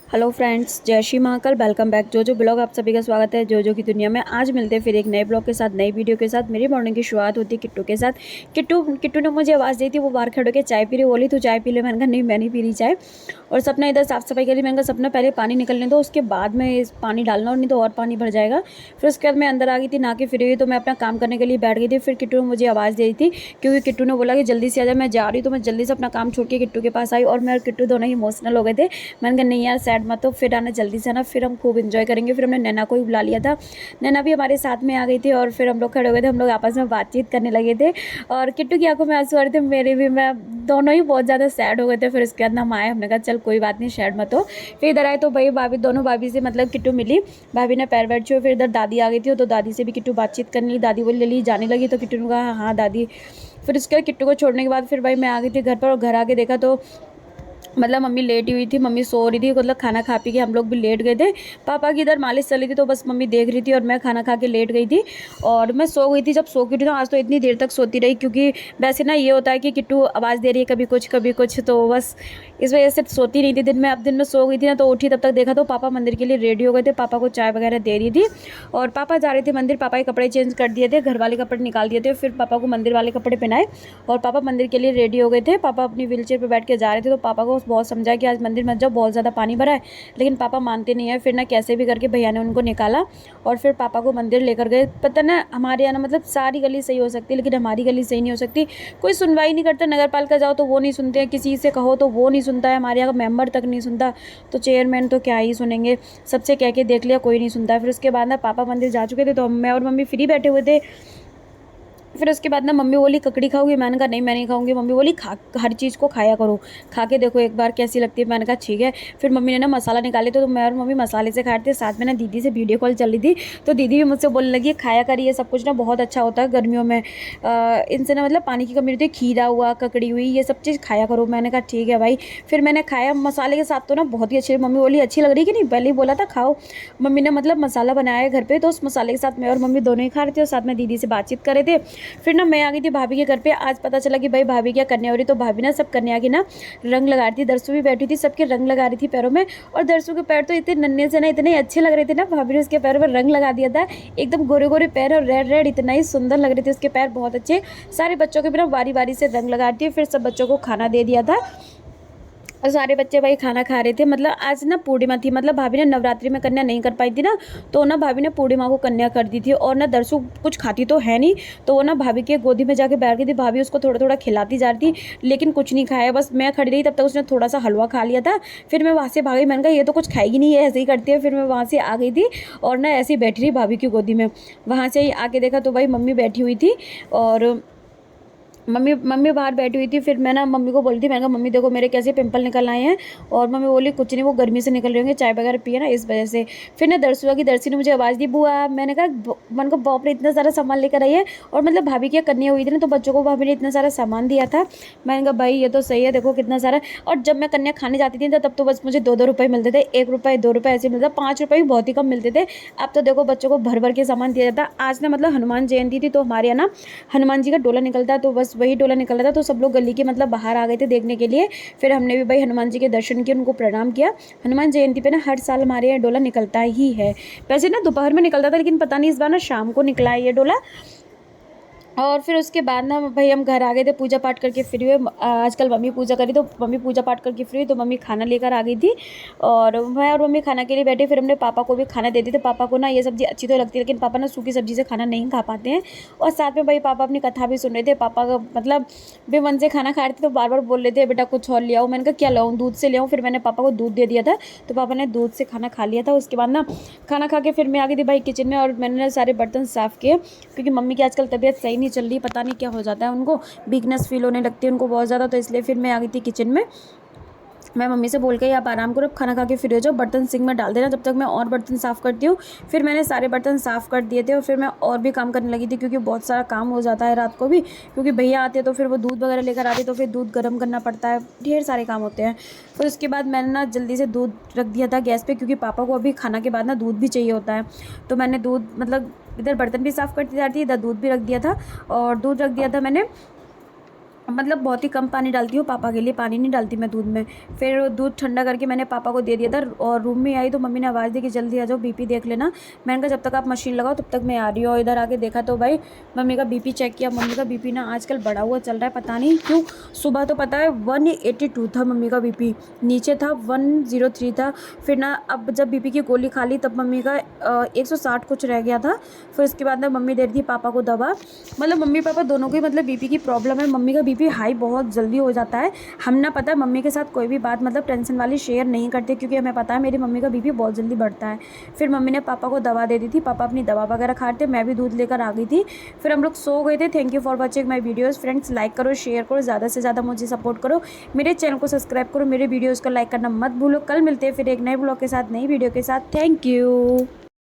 Hello friends, जय Shri Mahakal. Welcome back जो blog. आप सभी का स्वागत है जो की दुनिया में। आज मिलते हैं फिर एक नए ब्लॉग के साथ, नई वीडियो के साथ। मेरी मॉर्निंग की शुरुआत होती है किट्टू के साथ। किट्टू ने मुझे आवाज़ दी थी, वो बाहर खड़े होकर चाय पी रही, बोली तू चाय पी ले। मैंने कहा नहीं, मैं नहीं पी रही चाय। और सपना इधर साफ़ सफाई करी। मैंने कहा सपना पहले पानी निकलने दो, उसके बाद में इस पानी डालना, और नहीं तो और पानी भर जाएगा। फिर उसके बाद मैं अंदर आ गई थी, नहा के फिर हुई, तो मैं अपना काम करने के लिए बैठ गई थी। फिर किट्टू ने मुझे आवाज़ दी थी, क्योंकि किट्टू ने बोला कि जल्दी से आ जा, मैं जा रही हूँ। तो मैं जल्दी से अपना काम छोड़ के किट्टू के पास आई, और मैं और किट्टू दोनों ही इमोशनल हो गए थे। मैंने कहा नहीं यार, सैड मत हो, फिर आना जल्दी से ना, फिर हम खूब इन्जॉय करेंगे। फिर हमने नैना को भी बुला लिया था, नैना भी हमारे साथ में आ गई थी, और फिर हम लोग खड़े हो गए थे, हम लोग आपस में बातचीत करने लगे थे। और किट्टू की आंखों में आंसू आ रहे थे, मेरे भी। मैं दोनों ही बहुत ज़्यादा सैड हो गए थे। फिर उसके बाद हम आए, हमने कहा चल कोई बात नहीं, सैड मत हो। फिर इधर आए तो भाई भाभी, दोनों भाभी से मतलब किट्टू मिली, भाभी ने पैर वैर छुए। फिर इधर दादी आ गई थी, तो दादी से भी किट्टू बातचीत करने लगी। दादी बोली ले जाने लगी, तो किट्टू ने कहा हाँ दादी। फिर उसके बाद किट्टू को छोड़ने के बाद फिर भाई मैं आ गई थी घर पर, और घर आके देखा तो मतलब मम्मी लेटी हुई थी, मम्मी सो रही थी। मतलब खाना खा पी के हम लोग भी लेट गए थे। पापा की इधर मालिश चली थी, तो बस मम्मी देख रही थी, और मैं खाना खा के लेट गई थी। और मैं सो गई थी। जब सो गई थी तो आज तो इतनी देर तक सोती रही, क्योंकि वैसे ना ये होता है कि किट्टू आवाज़ दे रही है कभी कुछ, तो बस इस वजह से सोती नहीं थी दिन में। अब दिन में सो गई थी ना, तो उठी तब तक देखा तो पापा मंदिर के लिए रेडी हो गए थे। पापा को चाय वगैरह दे रही थी, और पापा जा रहे थे मंदिर। पापा के कपड़े चेंज कर दिए थे, घर वाले कपड़े निकाल दिए थे, फिर पापा को मंदिर वाले कपड़े पहनाए, और पापा मंदिर के लिए रेडी हो गए थे। पापा अपनी व्हीलचेयर पर बैठ के जा रहे थे, तो पापा को बहुत समझाया कि आज मंदिर मत जाओ, बहुत ज़्यादा पानी भरा है। लेकिन पापा मानते नहीं है। फिर ना कैसे भी करके भैया ने उनको निकाला, और फिर पापा को मंदिर लेकर गए। पता ना, हमारे यहाँ ना मतलब सारी गली सही हो सकती है, लेकिन हमारी गली सही नहीं हो सकती। कोई सुनवाई नहीं करता। नगर पालिका जाओ तो वो नहीं सुनते हैं, किसी से कहो तो वो नहीं सुनता है, हमारे यहाँ का मेंबर तक नहीं सुनता, तो चेयरमैन तो क्या ही सुनेंगे। सबसे कह के देख लिया, कोई नहीं सुनता है। फिर उसके बाद ना पापा मंदिर जा चुके थे, तो मैं और मम्मी फ्री बैठे हुए थे। फिर उसके बाद ना मम्मी बोली ककड़ी खाओगी? मैंने कहा नहीं, मैं नहीं खाऊंगी। मम्मी बोली खा, हर चीज़ को खाया करो, खा के देखो एक बार कैसी लगती है। मैंने कहा ठीक है। फिर मम्मी ने ना मसाला निकाले, तो मैं और मम्मी मसाले से खा रहे थे। साथ में ना दीदी से वीडियो कॉल चल रही थी, तो दीदी भी मुझसे बोलने लगी खाया करिए, ये सब कुछ ना बहुत अच्छा होता है गर्मियों में। इनसे ना मतलब पानी की कमी होती है, खीरा हुआ, ककड़ी हुई, ये सब चीज़ खाया करो। मैंने कहा ठीक है भाई। फिर मैंने खाया मसाले के साथ, तो ना बहुत ही अच्छी। मम्मी बोली अच्छी लग रही कि नहीं, पहले ही बोला था खाओ। मम्मी ने मतलब मसाला बनाया है घर पे, तो उस मसाले के साथ मैं और मम्मी दोनों ही खा रहे थे, और साथ में दीदी से बातचीत कर रहे थे। फिर ना मैं आ गई थी भाभी के घर पे। आज पता चला कि भाई भाभी क्या कन्या हो रही, तो भाभी ना सब कन्या की ना रंग लगा रही थी। दरसू भी बैठी थी, सबके रंग लगा रही थी पैरों में। और दरसू के पैर तो इतने नन्हे से ना इतने अच्छे लग रहे थे ना, भाभी ने उसके पैरों में रंग लगा दिया था। एकदम गोरे गोरे पैर और रेड रेड, इतना ही सुंदर लग रहे थे उसके पैर, बहुत अच्छे। सारे बच्चों के भी ना बारी बारी से रंग लगा रही थी। फिर सब बच्चों को खाना दे दिया था, और सारे बच्चे भाई खाना खा रहे थे। मतलब आज ना पूर्णिमा थी, मतलब भाभी ने नवरात्रि में कन्या नहीं कर पाई थी ना, तो ना भाभी ने पूर्णिमा को कन्या कर दी थी। और ना दरसू कुछ खाती तो है नहीं, तो वो ना भाभी के गोदी में जाके बैठ गई थी। भाभी उसको थोड़ा थोड़ा खिलाती जा रही थी, लेकिन कुछ नहीं खाया। बस मैं खड़ी रही, तब तक उसने थोड़ा सा हलवा खा लिया था। फिर मैं वहाँ से भागी, मैंने कहा ये तो कुछ खाएगी नहीं, ये ऐसे ही करती है। फिर मैं वहाँ से आ गई थी, और ना ऐसे ही बैठी रही भाभी की गोदी में। वहाँ से ही आके देखा तो भाई मम्मी बैठी हुई थी, और मम्मी मम्मी बाहर बैठी हुई थी। फिर मैं ना मम्मी को बोली थी, मैंने कहा मम्मी देखो मेरे कैसे पिंपल निकल आए हैं। और मम्मी बोली कुछ नहीं, वो गर्मी से निकल रहे होंगे, चाय वगैरह पिए ना इस वजह से। फिर ना दरसुआ की दरसी ने मुझे आवाज़ दी बुआ। मैंने कहा मन को बाप रे इतना सारा सामान लेकर आई है। और मतलब भाभी की कन्या हुई थी ना, तो बच्चों को भाभी ने इतना सारा सामान दिया था। मैंने कहा भाई ये तो सही है, देखो कितना सारा। और जब मैं कन्या खाने जाती थी तब तो बस मुझे 2-2 रुपये मिलते थे, 1 रुपये 2 रुपये ऐसे मिलता, 5 रुपये भी बहुत ही कम मिलते थे। अब तो देखो बच्चों को भर भर के सामान दिया जाता। आज ना मतलब हनुमान जयंती थी, तो हमारे यहाँ ना हनुमान जी का डोला निकलता है, तो बस वही डोला निकल रहा था, तो सब लोग गली के मतलब बाहर आ गए थे देखने के लिए। फिर हमने भी भाई हनुमान जी के दर्शन किए, उनको प्रणाम किया। हनुमान जयंती पे ना हर साल हमारे यहाँ डोला निकलता ही है। वैसे ना दोपहर में निकलता था, लेकिन पता नहीं इस बार ना शाम को निकला है ये डोला। और फिर उसके बाद ना भाई हम घर आ गए थे, पूजा पाठ करके फ्री हुए। आजकल मम्मी पूजा करी, तो मम्मी पूजा पाठ करके फ्री हुई, तो मम्मी खाना लेकर आ गई थी, और मैं और मम्मी खाना के लिए बैठे। फिर हमने पापा को भी खाना दे दी थी। पापा को ना ये सब्ज़ी अच्छी तो लगती है, लेकिन पापा ना सूखी सब्ज़ी से खाना नहीं खा पाते हैं। और साथ में भाई पापा अपनी कथा भी सुन रहे थे। पापा का मतलब भी मन से खाना खा रहे थे, तो बार बार बोल रहे थे बेटा कुछ और ले आओ। मैंने कहा क्या लाऊं, दूध से ले आऊं? फिर मैंने पापा को दूध दे दिया था, तो पापा ने दूध से खाना खा लिया था। उसके बाद ना खाना खा के फिर मैं आ गई थी भाई किचन में, और मैंने सारे बर्तन साफ़ किए, क्योंकि मम्मी की आजकल तबीयत सही नहीं चल रही, पता नहीं क्या हो जाता है उनको, वीकनेस फील होने लगती है उनको बहुत ज़्यादा। तो इसलिए फिर मैं आ गई थी किचन में। मैं मम्मी से बोल के आप आराम करो, खाना खा के फ्री हो जाओ, बर्तन सिंक में डाल देना, जब तक मैं और बर्तन साफ़ करती हूँ। फिर मैंने सारे बर्तन साफ़ कर दिए थे, और फिर मैं और भी काम करने लगी थी, क्योंकि बहुत सारा काम हो जाता है रात को भी, क्योंकि भैया आते हैं तो फिर वो दूध वगैरह लेकर आते, तो फिर दूध गर्म करना पड़ता है, ढेर सारे काम होते हैं। फिर उसके बाद मैंने ना जल्दी से दूध रख दिया था गैस पर, क्योंकि पापा को अभी खाना के बाद ना दूध भी चाहिए होता है। तो मैंने दूध मतलब इधर बर्तन भी साफ़ करती जाती थी, इधर दूध भी रख दिया था, और दूध रख दिया था मैंने। मतलब बहुत ही कम पानी डालती हूँ, पापा के लिए पानी नहीं डालती मैं दूध में। फिर दूध ठंडा करके मैंने पापा को दे दिया था और रूम में आई तो मम्मी ने आवाज़ दी कि जल्दी आ जाओ बीपी देख लेना। मैंने कहा जब तक आप मशीन लगाओ तब तक मैं आ रही हूँ। और इधर आके देखा तो भाई मम्मी का बीपी चेक किया। मम्मी का बीपी ना आजकल बढ़ा हुआ चल रहा है, पता नहीं क्यों। सुबह तो पता है 182 था मम्मी का बीपी, नीचे था 103 था। फिर ना अब जब बीपी की गोली खा ली तब मम्मी का 160 कुछ रह गया था। फिर उसके बाद ना मम्मी दे रही थी पापा को दवा। मतलब मम्मी पापा दोनों को ही मतलब बीपी की प्रॉब्लम है। मम्मी का बीपी हाई बहुत जल्दी हो जाता है। हम ना पता है मम्मी के साथ कोई भी बात मतलब टेंशन वाली शेयर नहीं करते, क्योंकि हमें पता है मेरी मम्मी का बीपी बहुत जल्दी बढ़ता है। फिर मम्मी ने पापा को दवा दे दी थी, पापा अपनी दवा वगैरह खा रहे थे, मैं भी दूध लेकर आ गई थी। फिर हम लोग सो गए थे। Thank you for watching my videos friends. Like करो, शेयर करो, ज़्यादा से ज़्यादा मुझे सपोर्ट करो, मेरे चैनल को सब्सक्राइब करो, मेरे वीडियोज़ को लाइक करना मत भूलो। कल मिलते हैं फिर एक नए ब्लॉग के साथ, नई वीडियो के साथ। Thank you.